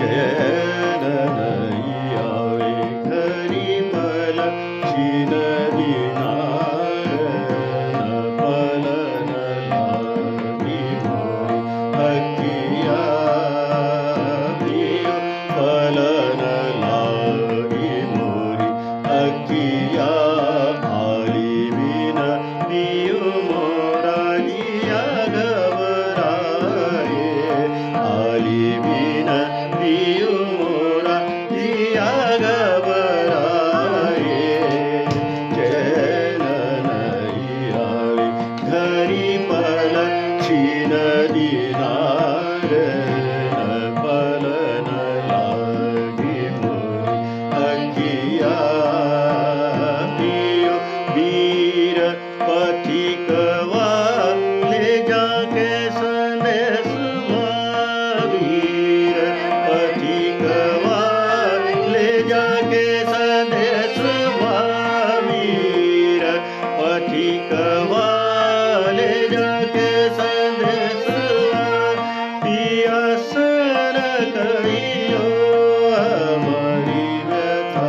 चैन नहीं आवे घरी पलक्षी नदी नारण पलन लागी मोरी अखिया पियो पलन लागी मोरी अखिया आली बिन पियो मोरा जिया घबराए आली बिन पियो मोरा जिया घबराए चैन नहीं आवे घरी पलक्षी नदी नारण पलन लागी मोरी अखिया पियो वीर पथिकवा ले जाके संदेश वीर पथिकवा ले जाके संदेश वीर पथिकवा ले जाके संदेश पिया सन कहियो हमारी व्यथा